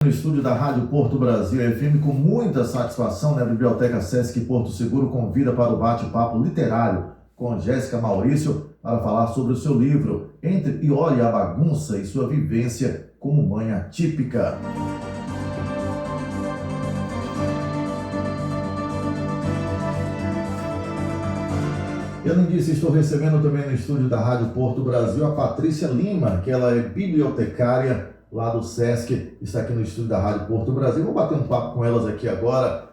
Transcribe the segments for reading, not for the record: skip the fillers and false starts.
No estúdio da Rádio Porto Brasil FM, com muita satisfação, a Biblioteca Sesc Porto Seguro convida para o bate-papo literário com Jéssica Maurício para falar sobre o seu livro Entre e Olhe a Bagunça e sua vivência como mãe atípica. E além disso, estou recebendo também no estúdio da Rádio Porto Brasil a Patrícia Lima, que ela é bibliotecária lá do Sesc, está aqui no estúdio da Rádio Porto Brasil. Vou bater um papo com elas aqui agora.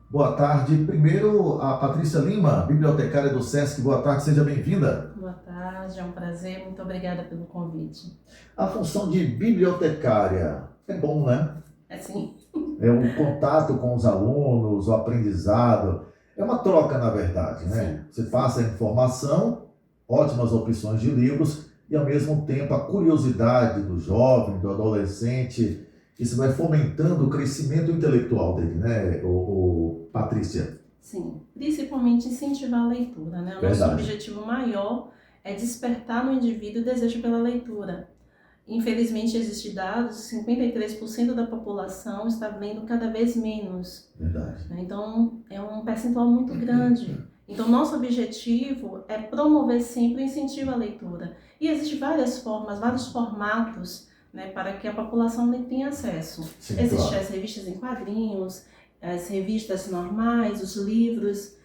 Boa tarde. Primeiro, a Patrícia Lima, bibliotecária do Sesc. Boa tarde, seja bem-vinda. Boa tarde, é um prazer. Muito obrigada pelo convite. A função de bibliotecária é bom, né? É sim. É o contato com os alunos, o aprendizado. É uma troca, na verdade, né? Sim. Você passa a informação, ótimas opções de livros, e ao mesmo tempo a curiosidade do jovem, do adolescente. Isso vai fomentando o crescimento intelectual dele, né, Patrícia? Sim, principalmente incentivar a leitura, né? O nosso objetivo maior é despertar no indivíduo o desejo pela leitura. Infelizmente, existem dados, 53% da população está lendo cada vez menos. Verdade. Então, é um percentual muito grande. Então, nosso objetivo é promover sempre o incentivo à leitura. E existem várias formas, vários formatos, né, para que a população tenha acesso. Sim, existem claro. As revistas em quadrinhos, as revistas normais, os livros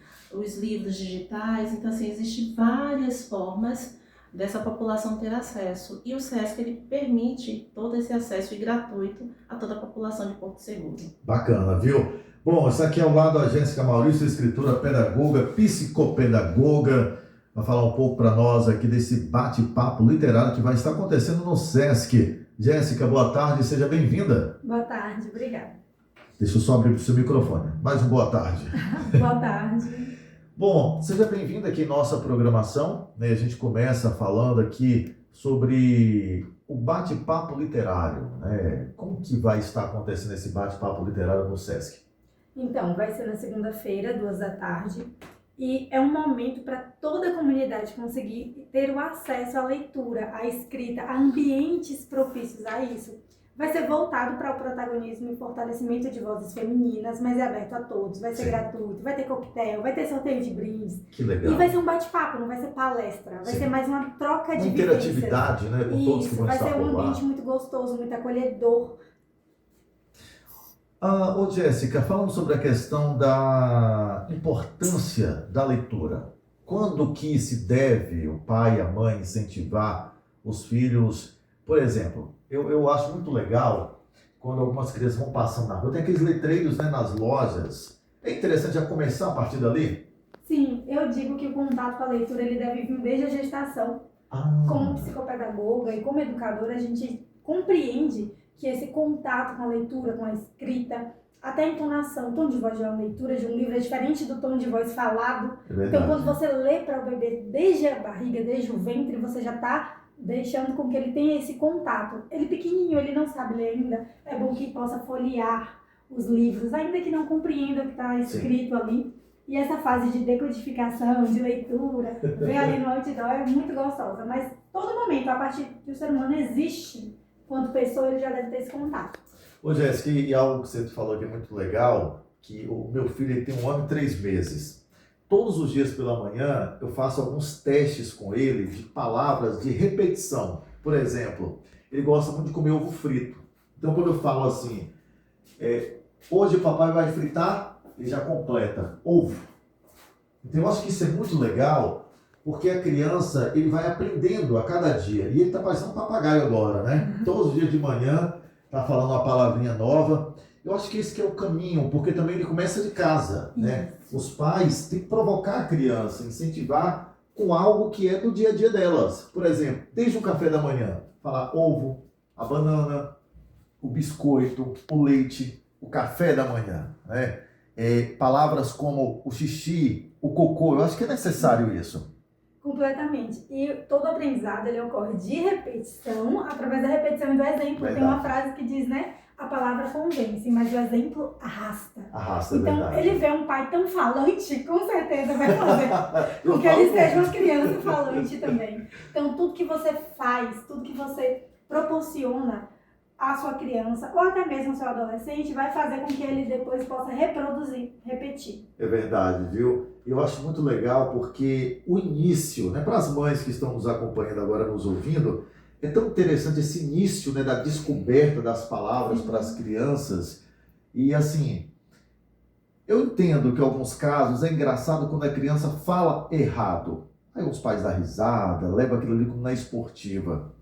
digitais. Então, assim, existem várias formas dessa população ter acesso. E o Sesc, ele permite todo esse acesso e gratuito a toda a população de Porto Seguro. Bacana, viu? Bom, essa aqui é ao lado da Jéssica Maurício, escritora, pedagoga, psicopedagoga, vai falar um pouco para nós aqui desse bate-papo literário que vai estar acontecendo no Sesc. Jéssica, boa tarde, seja bem-vinda. Boa tarde, obrigada. Deixa eu só abrir o seu microfone. Mais um boa tarde. Boa tarde. Bom, seja bem-vinda aqui em nossa programação, né? A gente começa falando aqui sobre o bate-papo literário, né? Como que vai estar acontecendo esse bate-papo literário no Sesc? Então, vai ser na segunda-feira, 14h, e é um momento para toda a comunidade conseguir ter o acesso à leitura, à escrita, a ambientes propícios a isso. Vai ser voltado para o protagonismo e fortalecimento de vozes femininas, mas é aberto a todos, vai ser gratuito, vai ter coquetel, vai ter sorteio de brindes. Que legal. E vai ser um bate-papo, não vai ser palestra, vai ser mais uma troca de interatividade, né, com todos que vão estar por lá. Vai ser um ambiente muito gostoso, muito acolhedor. Ô Jéssica, falando sobre a questão da importância da leitura, quando que se deve o pai e a mãe incentivar os filhos? Por exemplo, eu acho muito legal quando algumas crianças vão passando na rua, tem aqueles letreiros, né, nas lojas. É interessante já começar a partir dali? Sim, eu digo que o contato com a leitura ele deve vir desde a gestação. Como psicopedagoga e como educadora, a gente compreende que esse contato com a leitura, com a escrita, até a entonação, o tom de voz de uma leitura de um livro é diferente do tom de voz falado. Então, quando você lê para o bebê desde a barriga, desde o ventre, você já está deixando com que ele tenha esse contato. Ele pequenininho, ele não sabe ler ainda, é bom que possa folhear os livros, ainda que não compreenda o que está escrito ali. E essa fase de decodificação, de leitura, ver ali no outdoor é muito gostosa. Mas todo momento, a partir que o ser humano existe, quanto pessoa, ele já deve ter esse contato. Ô Jéssica, e algo que você falou que é muito legal, que o meu filho ele tem 1 ano e 3 meses. Todos os dias pela manhã eu faço alguns testes com ele de palavras de repetição. Por exemplo, ele gosta muito de comer ovo frito. Então quando eu falo assim, hoje o papai vai fritar, ele já completa, ovo. Então eu acho que isso é muito legal, porque a criança, ele vai aprendendo a cada dia. E ele está parecendo um papagaio agora, né? Todos os dias de manhã está falando uma palavrinha nova. Eu acho que esse que é o caminho, porque também ele começa de casa, né? Os pais têm que provocar a criança, incentivar com algo que é do dia a dia delas. Por exemplo, desde o café da manhã, falar ovo, a banana, o biscoito, o leite, o café da manhã, né? Palavras como o xixi, o cocô, eu acho que é necessário isso. Completamente. E todo aprendizado ele ocorre de repetição, através da repetição e do exemplo. Verdade. Tem uma frase que diz, né? A palavra convence, mas o exemplo arrasta. Arrasta, então, verdade. ele vê um pai tão falante, com certeza vai fazer com que ele seja uma criança falante também. Então, tudo que você faz, tudo que você proporciona a sua criança ou até mesmo o seu adolescente vai fazer com que ele depois possa reproduzir, repetir. É verdade, viu? Eu acho muito legal porque o início, né, para as mães que estão nos acompanhando agora, nos ouvindo, é tão interessante esse início, né, da descoberta das palavras para as crianças. E assim, eu entendo que em alguns casos é engraçado quando a criança fala errado. Aí os pais dão risada, levam aquilo ali como na esportiva.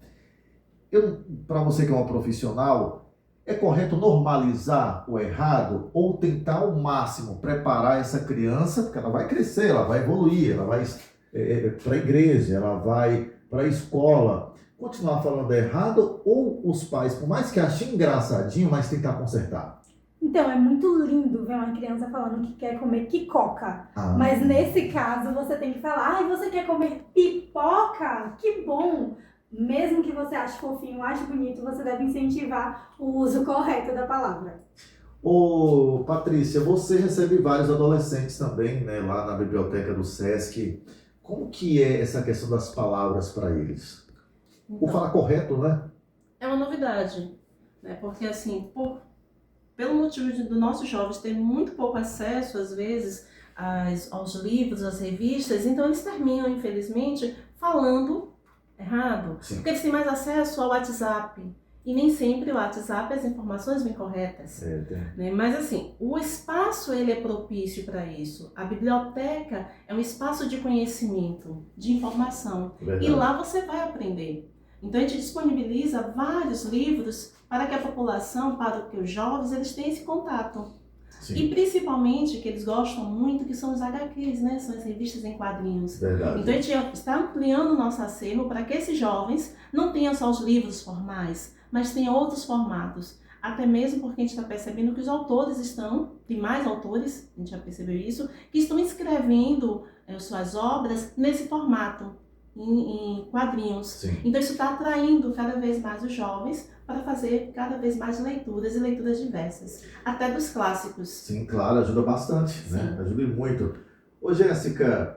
Para você que é uma profissional, é correto normalizar o errado ou tentar ao máximo preparar essa criança, porque ela vai crescer, ela vai evoluir, ela vai para a igreja, ela vai para a escola, continuar falando errado, ou os pais, por mais que achem engraçadinho, mas tentar consertar? Então, é muito lindo ver uma criança falando que quer comer quicoca. Mas nesse caso, você tem que falar, ai, você quer comer pipoca? Que bom! Mesmo que você ache fofinho, ache bonito, você deve incentivar o uso correto da palavra. Ô, Patrícia, você recebe vários adolescentes também, né, lá na biblioteca do SESC. Como que é essa questão das palavras para eles? O falar correto, né? É uma novidade, né? Porque assim, pelo motivo dos nossos jovens terem muito pouco acesso, às vezes, aos livros, às revistas, então eles terminam, infelizmente, falando errado. Sim. Porque eles têm mais acesso ao WhatsApp. E nem sempre o WhatsApp as informações vêm corretas. Né? Mas assim, o espaço ele é propício para isso. A biblioteca é um espaço de conhecimento, de informação. Verdade. E lá você vai aprender. Então a gente disponibiliza vários livros para que a população, para que os jovens, eles tenham esse contato. Sim. E principalmente, que eles gostam muito, que são os HQs, né? São as revistas em quadrinhos. Verdade. Então a gente está ampliando o nosso acervo para que esses jovens não tenham só os livros formais, mas tenham outros formatos. Até mesmo porque a gente está percebendo que os autores tem mais autores, a gente já percebeu isso, que estão escrevendo suas obras nesse formato, em quadrinhos. Sim. Então isso está atraindo cada vez mais os jovens para fazer cada vez mais leituras e leituras diversas, até dos clássicos. Sim, claro, ajuda bastante, né? Ajuda e muito. Ô, Jéssica,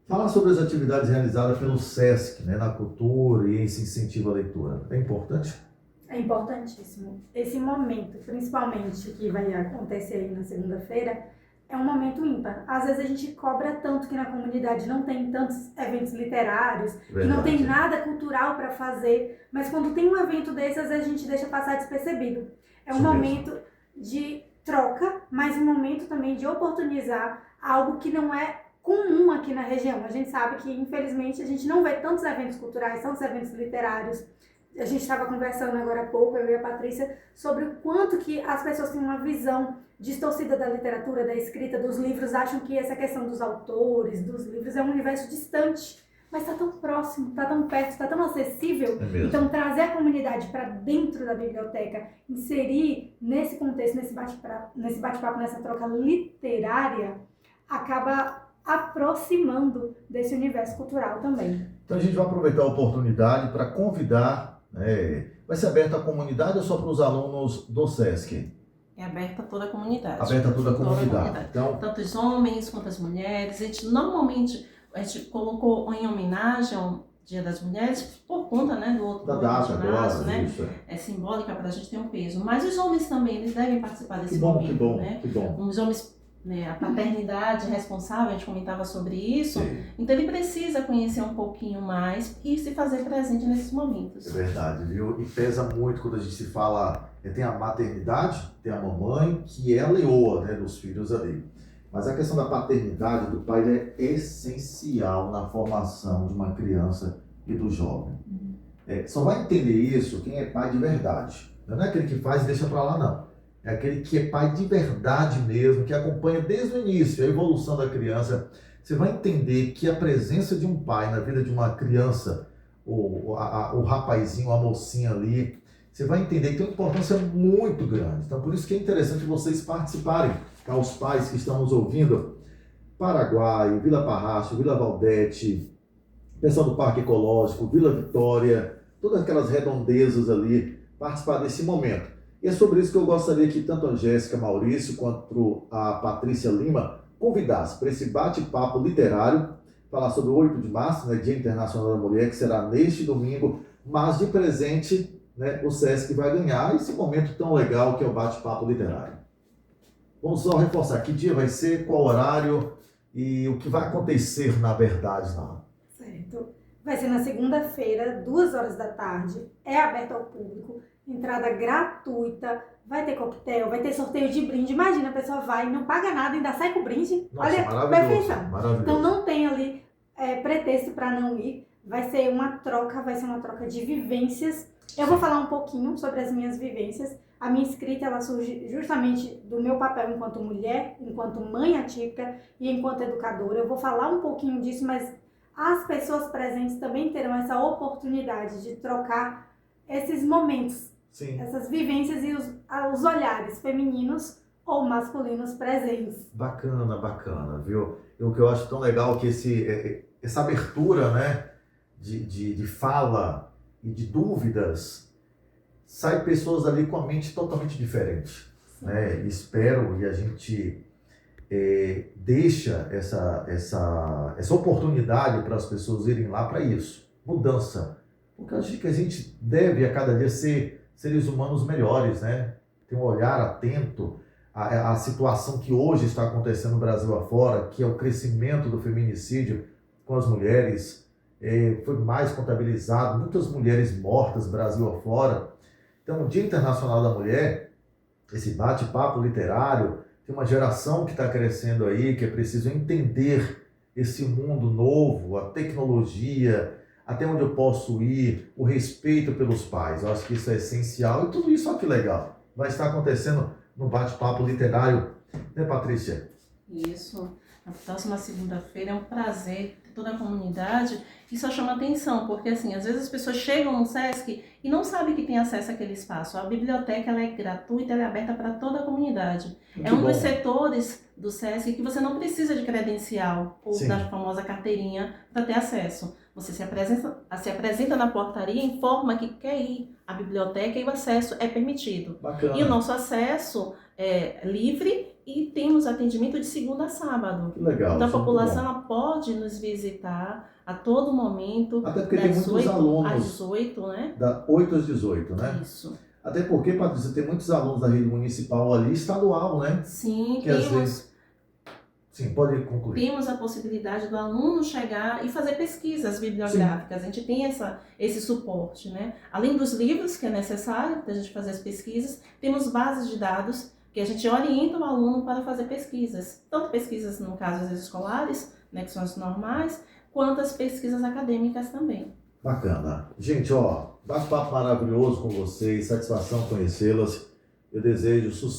fala sobre as atividades realizadas pelo SESC, né, na cultura e esse incentivo à leitura. É importante? É importantíssimo. Esse momento, principalmente, que vai acontecer aí na segunda-feira, é um momento ímpar. Às vezes a gente cobra tanto que na comunidade não tem tantos eventos literários, que não tem nada cultural para fazer, mas quando tem um evento desse, às vezes a gente deixa passar despercebido. É um momento de troca, mas um momento também de oportunizar algo que não é comum aqui na região. A gente sabe que, infelizmente, a gente não vê tantos eventos culturais, tantos eventos literários. A gente estava conversando agora há pouco, eu e a Patrícia, sobre o quanto que as pessoas têm uma visão distorcida da literatura, da escrita, dos livros, acham que essa questão dos autores, dos livros, é um universo distante, mas está tão próximo, está tão perto, está tão acessível. Então, trazer a comunidade para dentro da biblioteca, inserir nesse contexto, nesse bate-papo, nessa troca literária, acaba aproximando desse universo cultural também. Então, a gente vai aproveitar a oportunidade para convidar, vai ser aberta à comunidade ou só para os alunos do SESC? É aberta a toda a comunidade. Aberta a toda a comunidade. Então, tanto os homens quanto as mulheres. A gente colocou em homenagem ao Dia das Mulheres por conta, né, do outro da data março, agora, né? isso. É simbólica para a gente ter um peso. Mas os homens também, eles devem participar desse momento. Que bom, né? que bom. Os homens, né, a paternidade responsável, a gente comentava sobre isso. Sim. Então ele precisa conhecer um pouquinho mais e se fazer presente nesses momentos. É verdade, viu? E pesa muito quando a gente se fala, tem a maternidade, tem a mamãe, que é a leoa, né, dos filhos ali. Mas a questão da paternidade do pai é essencial na formação de uma criança e do jovem. Só vai entender isso quem é pai de verdade. Não é aquele que faz e deixa pra lá, não. É aquele que é pai de verdade mesmo, que acompanha desde o início a evolução da criança. Você vai entender que a presença de um pai na vida de uma criança, o rapazinho, a mocinha ali, você vai entender que tem uma importância muito grande. Então, por isso que é interessante vocês participarem, aos pais que estão nos ouvindo, Paraguai, Vila Parracho, Vila Valdete, pessoal do Parque Ecológico, Vila Vitória, todas aquelas redondezas ali, participar desse momento. E é sobre isso que eu gostaria que tanto a Jéssica Maurício quanto a Patrícia Lima convidassem para esse bate-papo literário, falar sobre o 8 de março, né, Dia Internacional da Mulher, que será neste domingo, mas de presente né, o SESC vai ganhar esse momento tão legal que é o bate-papo literário. Vamos só reforçar, que dia vai ser, qual horário e o que vai acontecer na verdade lá. Certo. Vai ser na segunda-feira, 2 horas da tarde, é aberto ao público, entrada gratuita, vai ter coquetel, vai ter sorteio de brinde. Imagina, a pessoa vai, não paga nada, ainda sai com brinde. Nossa, Olha, maravilhoso, perfeição. maravilhoso. Então não tem ali pretexto para não ir. Vai ser uma troca de vivências. Eu vou falar um pouquinho sobre as minhas vivências. A minha escrita, ela surge justamente do meu papel enquanto mulher, enquanto mãe atípica e enquanto educadora. Eu vou falar um pouquinho disso, mas as pessoas presentes também terão essa oportunidade de trocar esses momentos, Sim. essas vivências e os olhares femininos ou masculinos presentes. Bacana, bacana, viu? E o que eu acho tão legal é que essa abertura, né, de fala e de dúvidas, sai pessoas ali com a mente totalmente diferente, né? Espero e a gente deixa essa oportunidade para as pessoas irem lá para isso, mudança. Porque eu acho que a gente deve a cada dia ser seres humanos melhores, né? Ter um olhar atento à situação que hoje está acontecendo no Brasil afora, que é o crescimento do feminicídio com as mulheres. Foi mais contabilizado, muitas mulheres mortas Brasil afora. Então, o Dia Internacional da Mulher, esse bate-papo literário, tem uma geração que está crescendo aí, que é preciso entender esse mundo novo, a tecnologia, até onde eu posso ir, o respeito pelos pais. Eu acho que isso é essencial e tudo isso, olha que legal, vai estar acontecendo no bate-papo literário, né, Patrícia? Isso. Na próxima segunda-feira é um prazer ter toda a comunidade. Isso chama atenção, porque assim, às vezes as pessoas chegam no SESC e não sabem que tem acesso àquele espaço. A biblioteca ela é gratuita, ela é aberta para toda a comunidade. É um dos setores do SESC que você não precisa de credencial ou da famosa carteirinha para ter acesso. Você se apresenta na portaria, informa que quer ir à biblioteca e o acesso é permitido. Bacana. E o nosso acesso é livre e temos atendimento de segunda a sábado. Que legal. Então a população ela pode nos visitar a todo momento. Até porque tem muitos alunos. Às 18, né? Da 8 às 18, né? Isso. Até porque, Patrícia, tem muitos alunos da rede municipal ali, estadual, né? Sim, que às vezes... Sim, pode concluir. Temos a possibilidade do aluno chegar e fazer pesquisas bibliográficas. Sim. A gente tem esse suporte, né? Além dos livros que é necessário para a gente fazer as pesquisas, temos bases de dados que a gente orienta o aluno para fazer pesquisas. Tanto pesquisas, no caso, as escolares, né, que são as normais, quanto as pesquisas acadêmicas também. Bacana. Gente, ó, bate-papo maravilhoso com vocês, satisfação conhecê-las. Eu desejo sucesso.